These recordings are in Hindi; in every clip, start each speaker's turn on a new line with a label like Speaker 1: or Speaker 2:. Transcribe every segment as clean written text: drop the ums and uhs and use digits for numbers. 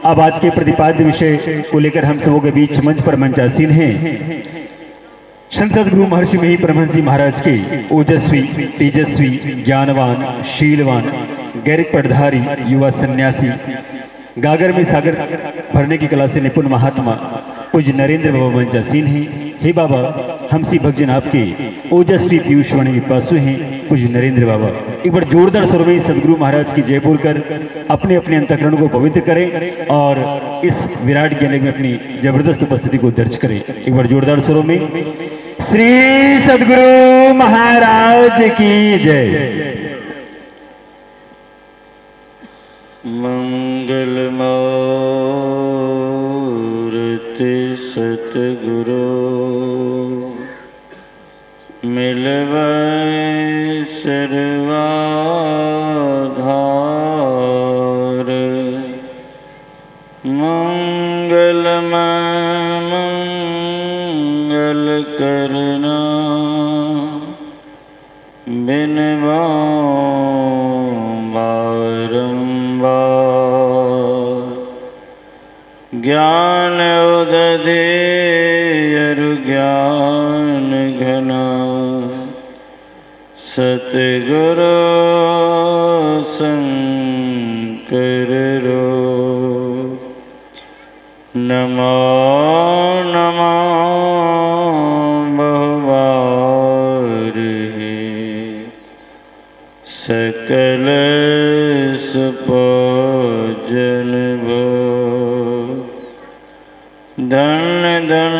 Speaker 1: अब आज के प्रतिपाद्य विषय को लेकर हम सबों के बीच मंच पर मंचासीन हैं संत सद्गुरु महर्षि मही परमहंस जी महाराज के ओजस्वी, तेजस्वी, ज्ञानवान, शीलवान, गैरिक पटधारी युवा सन्यासी, गागर में सागर भरने की कला से निपुण महात्मा पूज्य नरेंद्र बाबा मंचासीन हैं। हे बाबा, हम सी भक्तजन आपके ओजस्वी पीयूषवाणी विपासु हैं पूज्य नरेंद्र बाबा। एक बार जोरदार स्वर में सदगुरु महाराज की जय बोलकर अपने अपने अंतःकरण को पवित्र करें और इस विराट ज्ञान में अपनी जबरदस्त उपस्थिति को दर्ज करें। एक बार जोरदार स्वरों में श्री सदगुरु महाराज की जय।
Speaker 2: मंगल मूर्ति सतगुरु मिलवै सर्वाधार, मंगलमय मंगल करना बिनवा ज्ञान उदधि अरु ज्ञान घना सतगुरु शंकर रो नमो नमो बहुबार सकल सुपूजन भो धन धन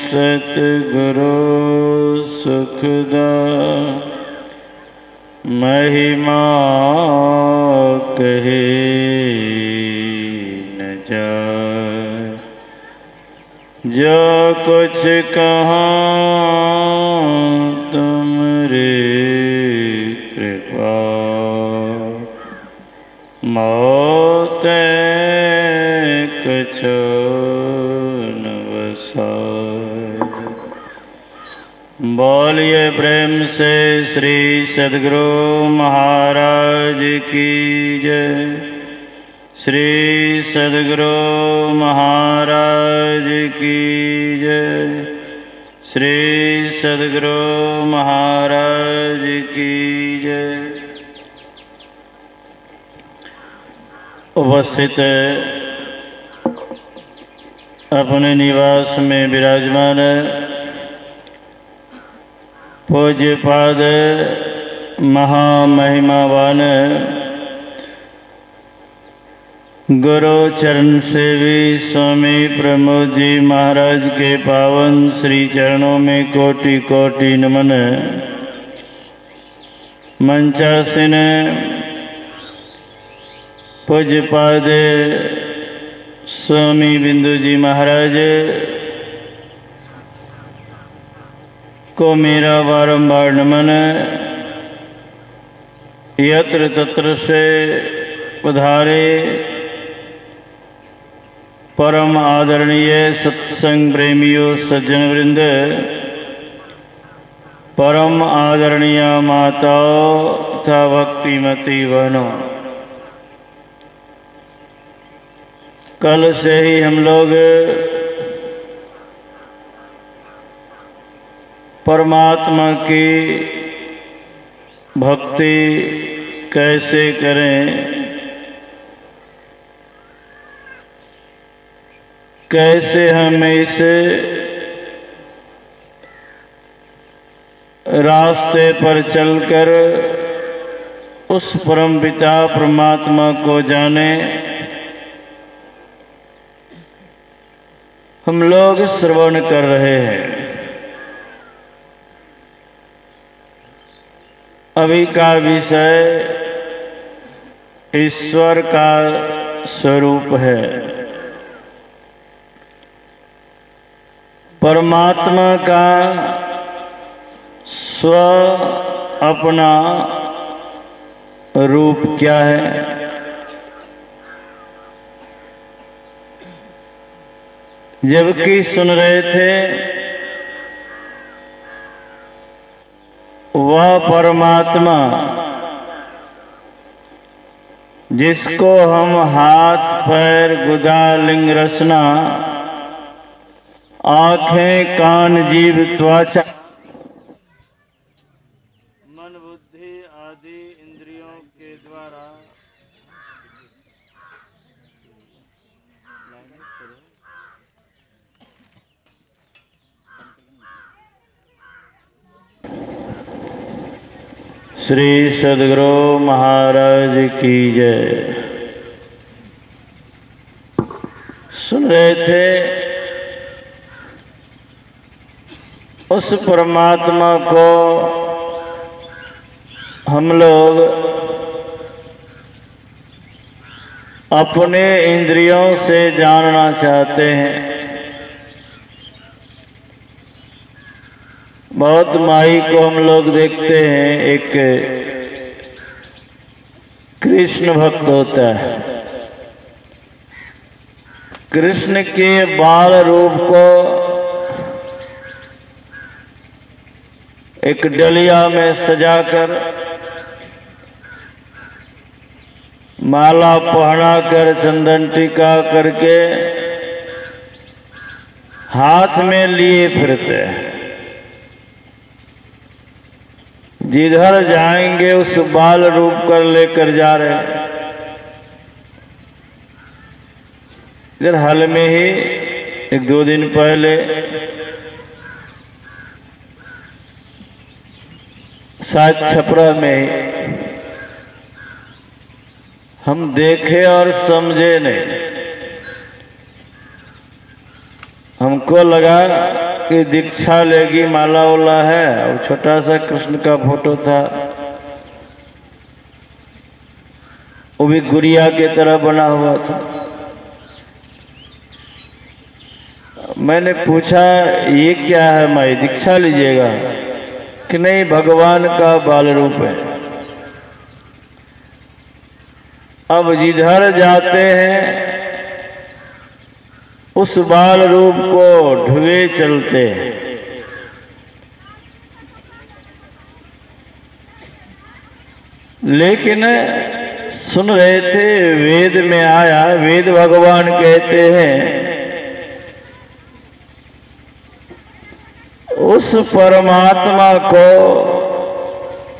Speaker 2: सतगुरु सुखदा महिमा कहे न जाए। जो कुछ कहा तुमरे कृपा मौत कछु न वसाए। बोलिए प्रेम से श्री सद्गुरु महाराज की जय। श्री सद्गुरु महाराज की जय। श्री सद्गुरु महाराज की जय। उपस्थित अपने निवास में विराजमान पूज्यपाद महामहिमावान गुरु चरण सेवी स्वामी प्रमोद जी महाराज के पावन श्री चरणों में कोटि कोटि नमन। मंचासीन पूज्यपाद स्वामी बिंदु जी महाराज को मेरा बारंबार नमन। यत्र तत्र से पधारे परम आदरणीय सत्संग प्रेमियों सज्जन वृंद, परम आदरणीय माताओं तथा भक्तिमती बहनों, कल से ही हम लोग परमात्मा की भक्ति कैसे करें, कैसे हम इस रास्ते पर चलकर उस परम पिता परमात्मा को जाने, हम लोग श्रवण कर रहे हैं। अभी का विषय ईश्वर का स्वरूप है। परमात्मा का स्व अपना रूप क्या है? जबकि सुन रहे थे वह परमात्मा जिसको हम हाथ पैर गुदा लिंग रसना आँखें कान जीभ त्वचा मन बुद्धि आदि इंद्रियों के द्वारा श्री सद्गुरु महाराज की जय। सुन रहे थे उस परमात्मा को हम लोग अपने इंद्रियों से जानना चाहते हैं। बहुत माई को हम लोग देखते हैं, एक कृष्ण भक्त होता है। कृष्ण के बाल रूप को एक डलिया में सजाकर माला पहना कर चंदन टीका करके हाथ में लिए फिरते हैं। जिधर जाएंगे उस बाल रूप कर लेकर जा रहे हैं। इधर हाल में ही एक दो दिन पहले शायद छपरा में ही हम देखे और समझे नहीं। हमको लगा कि दीक्षा लेगी, माला वाला है, और छोटा सा कृष्ण का फोटो था, वो भी गुड़िया के तरह बना हुआ था। मैंने पूछा ये क्या है माई, दीक्षा लीजिएगा? कि नहीं, भगवान का बाल रूप है। अब जिधर जाते हैं उस बाल रूप को ढुए चलते हैं। लेकिन सुन रहे थे वेद में आया, वेद भगवान कहते हैं उस परमात्मा को,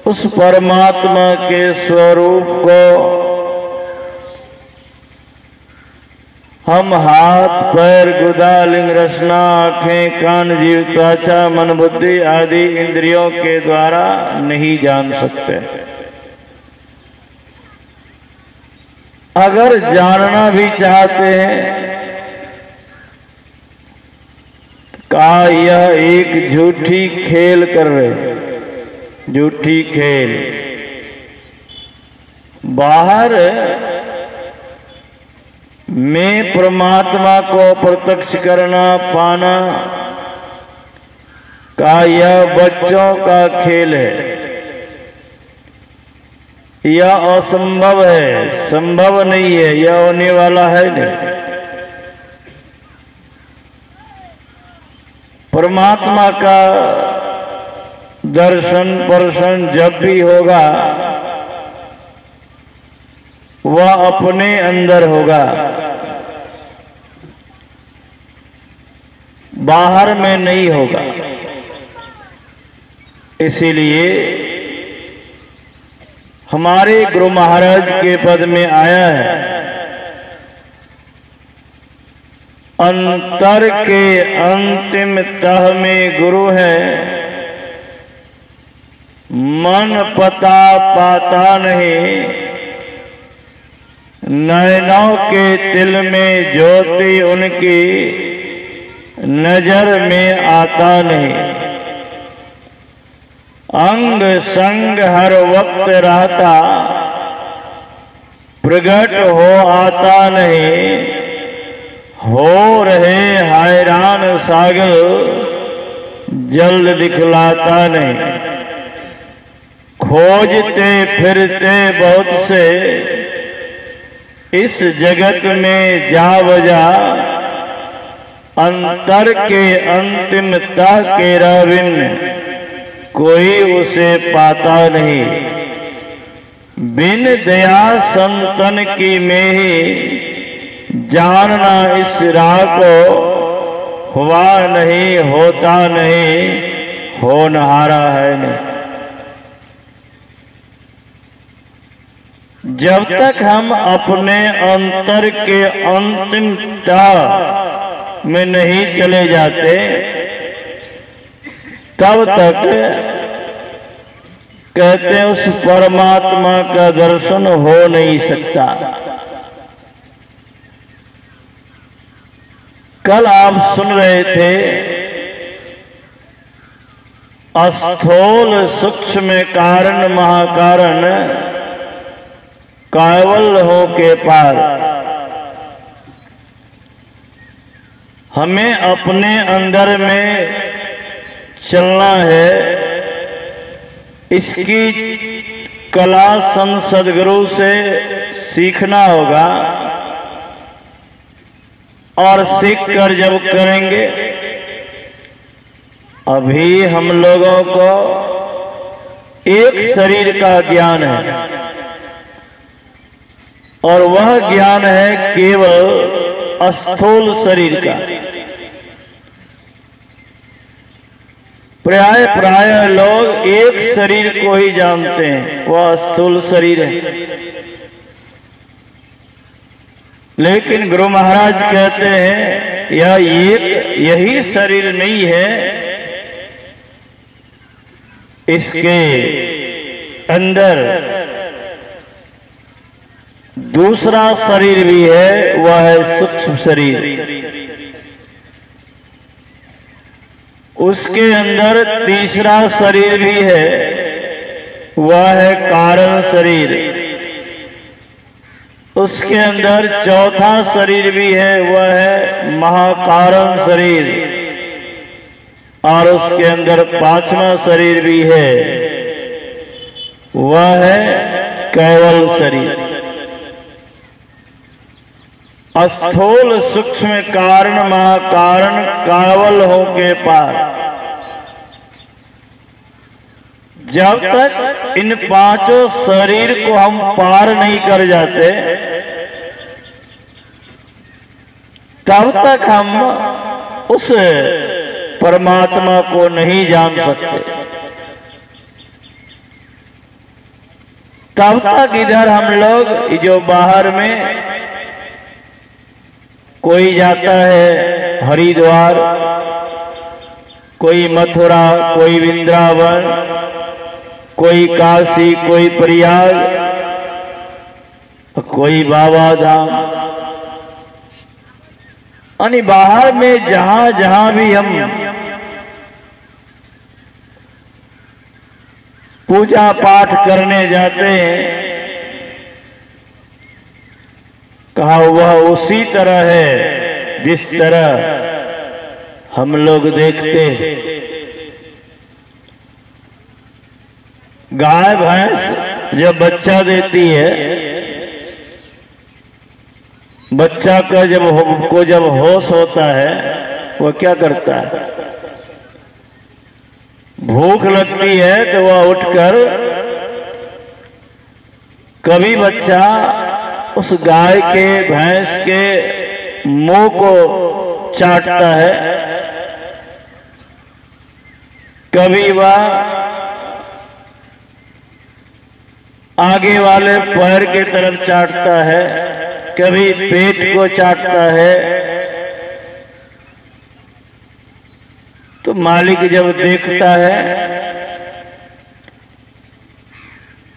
Speaker 2: उस परमात्मा के स्वरूप को हम हाथ पैर गुदा लिंग रसना आँखें कान जीव त्वचा मन बुद्धि आदि इंद्रियों के द्वारा नहीं जान सकते। अगर जानना भी चाहते हैं तो कहा यह एक झूठी खेल कर रहे, झूठी खेल। बाहर में परमात्मा को प्रत्यक्ष करना पाना का यह बच्चों का खेल है, यह असंभव है, संभव नहीं है, यह होने वाला है नहीं। परमात्मा का दर्शन परशन जब भी होगा वह अपने अंदर होगा, बाहर में नहीं होगा। इसीलिए हमारे गुरु महाराज के पद में आया है, अंतर के अंतिम तह में गुरु है, मन पता पाता नहीं, नैनों के तिल में ज्योति उनकी नजर में आता नहीं, अंग संग हर वक्त रहता, प्रगट हो आता नहीं, हो रहे हैरान सागर जल्द दिखलाता नहीं। खोजते फिरते बहुत से इस जगत में जा बजा, अंतर के अंतिम तह के रविन कोई उसे पाता नहीं। बिन दया संतन की मेहि जानना इस राह को, हुआ नहीं होता नहीं होनहारा है नहीं। जब तक हम अपने अंतर के अंतिमता में नहीं चले जाते तब तक कहते हैं उस परमात्मा का दर्शन हो नहीं सकता। कल आप सुन रहे थे अस्थूल सूक्ष्म कारण महाकारण कावल हो के पार। हमें अपने अंदर में चलना है। इसकी कला संत सद्गुरु से सीखना होगा और सीख कर जब करेंगे, अभी हम लोगों को एक शरीर का ज्ञान है और वह ज्ञान है केवल स्थूल शरीर का। प्राय लोग एक शरीर को ही जानते हैं, वह स्थूल शरीर है। लेकिन गुरु महाराज कहते हैं यही शरीर नहीं है, इसके अंदर दूसरा शरीर भी है, वह है सूक्ष्म शरीर। उसके अंदर तीसरा शरीर भी है, वह है कारण शरीर। उसके अंदर चौथा शरीर भी है, वह है महाकारण शरीर। और उसके अंदर पांचवा शरीर भी है, वह है केवल शरीर। स्थूल सूक्ष्म कारण महाकारण कावल हो के पार। जब तक इन पांचों शरीर को हम पार नहीं कर जाते तब तक हम उस परमात्मा को नहीं जान सकते। तब तक इधर हम लोग जो बाहर में कोई जाता है हरिद्वार, कोई मथुरा, कोई वृंदावन, कोई काशी, कोई प्रयाग, कोई बाबा धाम। यानी बाहर में जहां जहां भी हम पूजा पाठ करने जाते हैं, कहा वह उसी तरह है जिस तरह हम लोग देखते हैं। गाय भैंस जब बच्चा देती है, बच्चा का जब होश होता है, वह क्या करता है? भूख लगती है तो वह उठकर, कभी बच्चा उस गाय के भैंस के मुंह को चाटता है, कभी वह आगे वाले पैर के तरफ चाटता है, कभी पेट को चाटता है। तो मालिक जब देखता है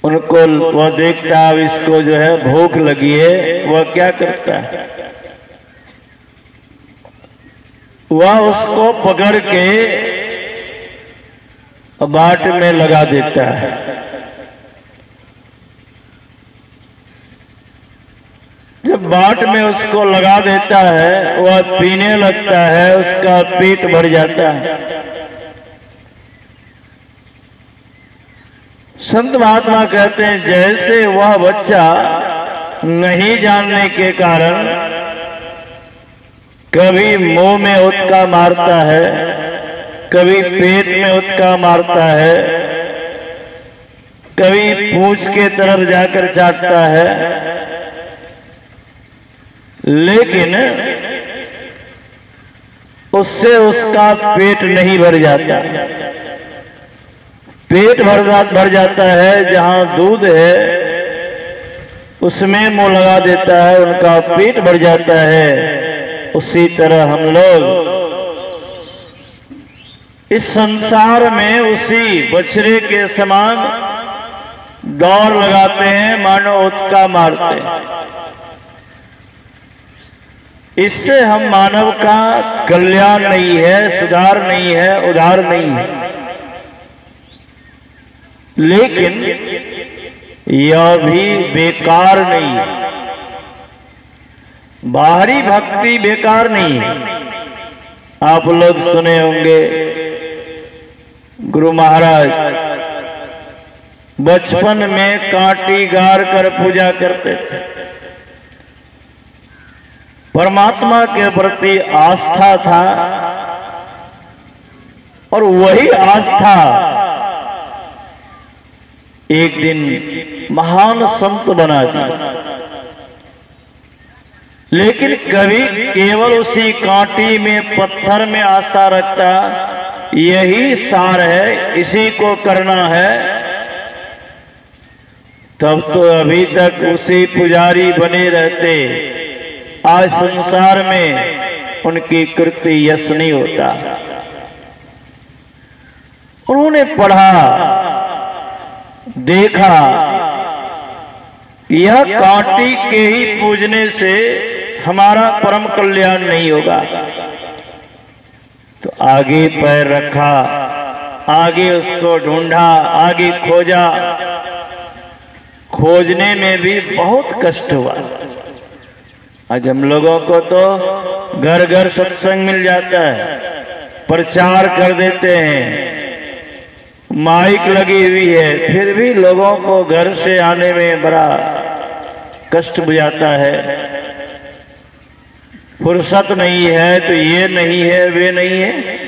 Speaker 2: उनको, वह देखता है अब इसको जो है भूख लगी है, वह क्या करता है? वह उसको पकड़ के बाट में लगा देता है। जब बाट में उसको लगा देता है, वह पीने लगता है, उसका पेट भर जाता है। संत महात्मा कहते हैं जैसे वह बच्चा नहीं जानने के कारण कभी मुंह में उतका मारता है, कभी पेट में उतका मारता है, कभी पूंछ के तरफ जाकर चाटता है, लेकिन उससे उसका पेट नहीं भर जाता। पेट भर जाता है, जहां दूध है उसमें मुंह लगा देता है, उनका पेट भर जाता है। उसी तरह हम लोग इस संसार में उसी बछड़े के समान दौड़ लगाते हैं, मानो उत्का मारते हैं। इससे हम मानव का कल्याण नहीं है, सुधार नहीं है, उद्धार नहीं है। लेकिन यह भी बेकार नहीं है। बाहरी भक्ति बेकार नहीं है। आप लोग सुने होंगे गुरु महाराज बचपन में कांटी गाड़ कर पूजा करते थे। परमात्मा के प्रति आस्था था, और वही आस्था एक दिन महान संत बना दी। लेकिन कभी केवल उसी कांटी में, पत्थर में आस्था रखता, यही सार है, इसी को करना है, तब तो अभी तक उसी पुजारी बने रहते। आज संसार में उनकी कृति यश नहीं होता। उन्होंने पढ़ा, देखा यह कांटी के ही पूजने से हमारा परम कल्याण नहीं होगा, तो आगे पैर रखा, आगे उसको ढूंढा, आगे खोजा। खोजने में भी बहुत कष्ट हुआ। आज हम लोगों को तो घर घर सत्संग मिल जाता है, प्रचार कर देते हैं, माइक लगी हुई है, फिर भी लोगों को घर से आने में बड़ा कष्ट बुझाता है। फुर्सत नहीं है, तो ये नहीं है, वे नहीं है।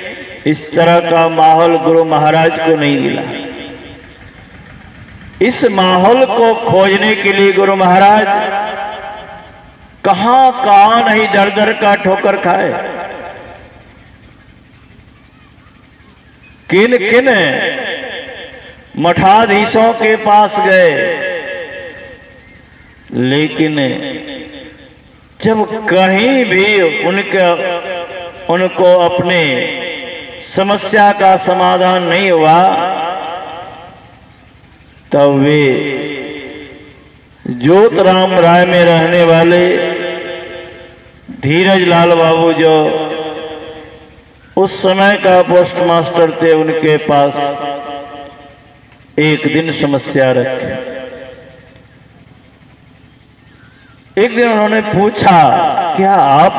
Speaker 2: इस तरह का माहौल गुरु महाराज को नहीं मिला। इस माहौल को खोजने के लिए गुरु महाराज कहां कहां नहीं दर दर का ठोकर खाए। किन किन मठाधीशों के पास गए, लेकिन जब कहीं भी उनको अपने समस्या का समाधान नहीं हुआ, तब वे ज्योतराम राय में रहने वाले धीरज लाल बाबू, जो उस समय का पोस्ट मास्टर थे, उनके पास एक दिन समस्या रखी। एक दिन उन्होंने पूछा, क्या आप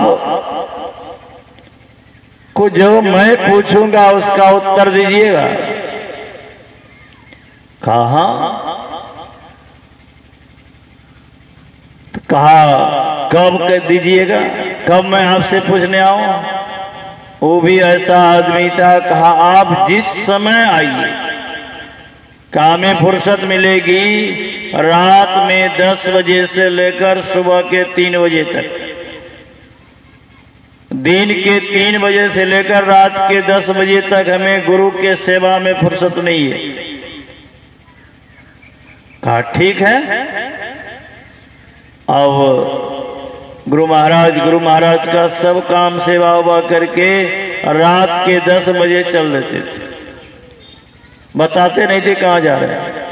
Speaker 2: को जो मैं पूछूंगा उसका उत्तर दीजिएगा? कहा? तो कहा, कब कह दीजिएगा, कब मैं आपसे पूछने आऊं? वो भी ऐसा आदमी था। कहा, आप जिस समय आइए, काम में फुर्सत मिलेगी रात में 10 बजे से लेकर सुबह के 3 बजे तक, दिन के 3 बजे से लेकर रात के 10 बजे तक हमें गुरु के सेवा में फुर्सत नहीं है। कहा, ठीक है। अब गुरु महाराज का सब काम सेवा उवा करके रात के 10 बजे चल देते थे, बताते नहीं थे कहां जा रहे हैं,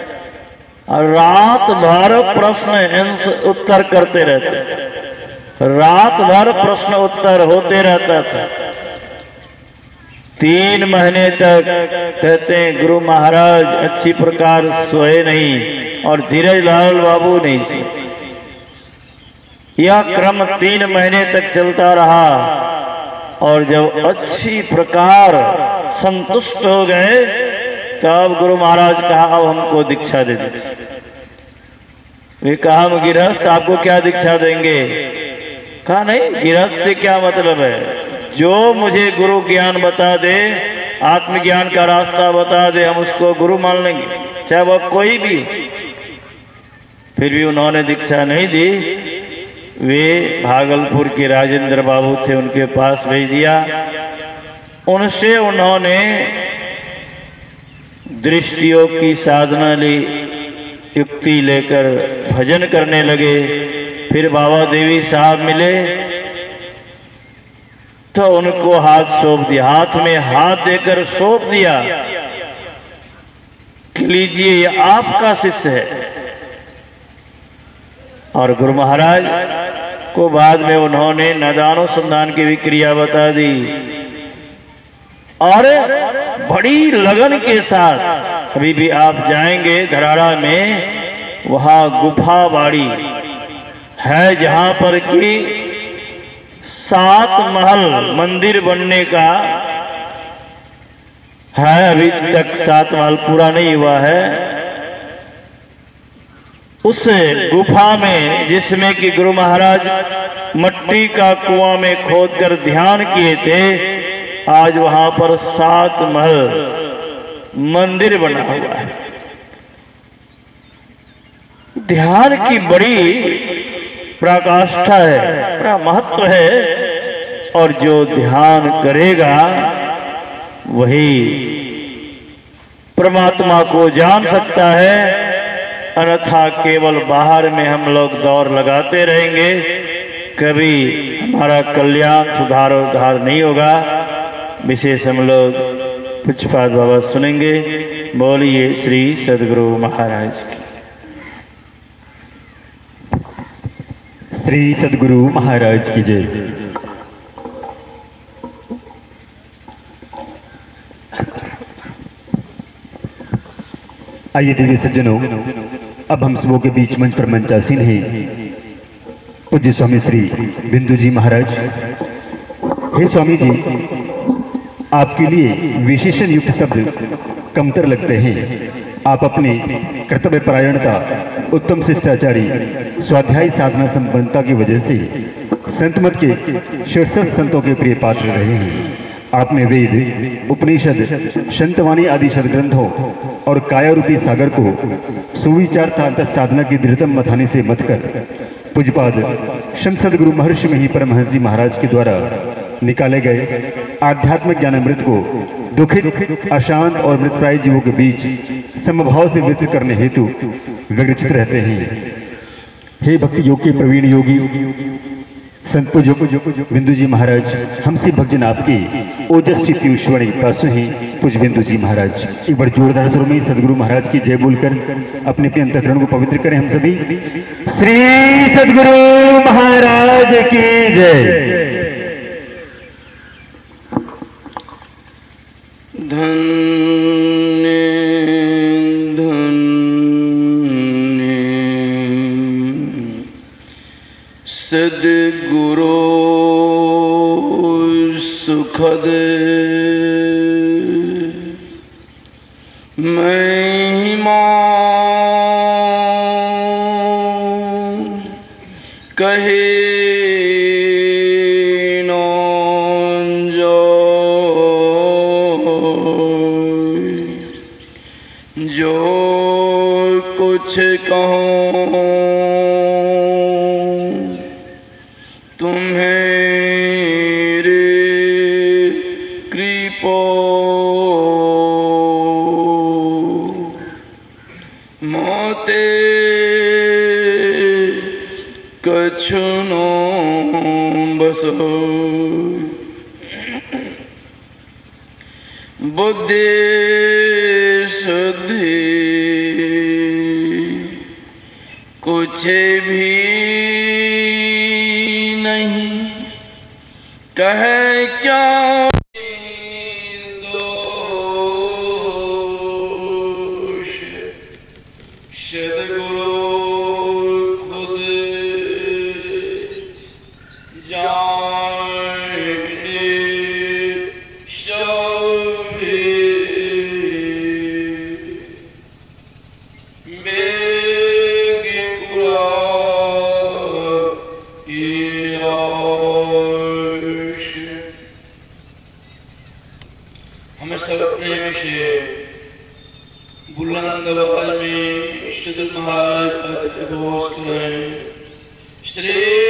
Speaker 2: और रात भर प्रश्न उत्तर करते रहते थे। रात भर प्रश्न उत्तर होते रहता था। 3 महीने तक कहते हैं गुरु महाराज अच्छी प्रकार सोए नहीं, और धीरज लाल बाबू नहीं सोए। यह क्रम 3 महीने तक चलता रहा, और जब अच्छी प्रकार संतुष्ट हो गए, तब गुरु महाराज कहा, अब हमको दीक्षा दे दीजिए। वे कहा, हम गृहस्थ, आपको क्या दीक्षा देंगे? कहा, नहीं, गृहस्थ से क्या मतलब है, जो मुझे गुरु ज्ञान बता दे, आत्मज्ञान का रास्ता बता दे, हम उसको गुरु मान लेंगे। चाहे वह कोई भी, फिर भी उन्होंने दीक्षा नहीं दी। वे भागलपुर के राजेंद्र बाबू थे, उनके पास भेज दिया। उनसे उन्होंने दृष्टियों की साधना ली, युक्ति लेकर भजन करने लगे। फिर बाबा देवी साहब मिले तो उनको हाथ सौंप दिया, हाथ में हाथ देकर सौंप दिया कि लीजिए ये आपका शिष्य है। और गुरु महाराज को बाद में उन्होंने नदानुसंधान की भी क्रिया बता दी और बड़ी लगन के साथ, अभी भी आप जाएंगे धराड़ा में, वहां गुफा बाड़ी है जहां पर कि 7 महल मंदिर बनने का है। अभी तक 7 महल पूरा नहीं हुआ है। उस गुफा में जिसमें कि गुरु महाराज मट्टी का कुआं में खोदकर ध्यान किए थे, आज वहां पर 7 महल मंदिर बना हुआ है। ध्यान की बड़ी प्रकाष्ठा है, बड़ा महत्व है। और जो ध्यान करेगा वही परमात्मा को जान सकता है, अन्यथा केवल बाहर में हम लोग दौड़ लगाते रहेंगे, कभी हमारा कल्याण सुधार और उद्धार नहीं होगा। विशेष हम लोग पूज्यपाद बाबा सुनेंगे। बोलिए श्री सद्गुरु महाराज की।
Speaker 1: श्री सद्गुरु महाराज की जय। आइए दिव्य सज्जनों, अब हम सबों के बीच मंच पर मंचासीन हैं पूज्य स्वामी श्री बिंदु जी महाराज। हे स्वामी जी, आपके लिए विशेषण युक्त शब्द कमतर लगते हैं। आप अपने कर्तव्य परायणता, उत्तम शिष्टाचारी, स्वाध्याय साधना संपन्नता की वजह से संत मत के शीर्षस्थ संतों के प्रिय पात्र रहे हैं। आपने वेद, उपनिषद, संतवाणी आदि सदग्रंथों और काया रूपी सागर को सुविचार था साधना की दृढ़तम मथाने से मथकर पूज्यपाद संत सद्गुरु महर्षि मही परमहंस जी महाराज के द्वारा निकाले गए आध्यात्मिक ज्ञानामृत को दुखित, अशांत और मृतप्राय जीवों के बीच समभाव से वितरित करने हेतु विरचित रहते हैं। हे भक्ति योग के प्रवीण योगी संत पूज्य बिंदु जी महाराज, हमसे भक्तजन आपके ओजस्वी पीयूषवाणी पासु हैं। पूज्य बिंदु जी महाराज, एक बार जोरदार स्वरों में सदगुरु महाराज की जय बोलकर अपने अपने अंतःकरण को पवित्र करें हम सभी। श्री सदगुरु महाराज की जय।
Speaker 3: धन्य धन्य सद्गुरु सुखद महिमा कहे कुछ कहूँ तुम्हें कृपा मोते कछु नो बसो बुद्धि शुद्धि कुछ भी नहीं कहे क्या दोष सद्गुरु खुद जाने सभी हमें सब प्रेम से बुला बुलंद आवाज में सदर महाराज का जय घोष करें। श्री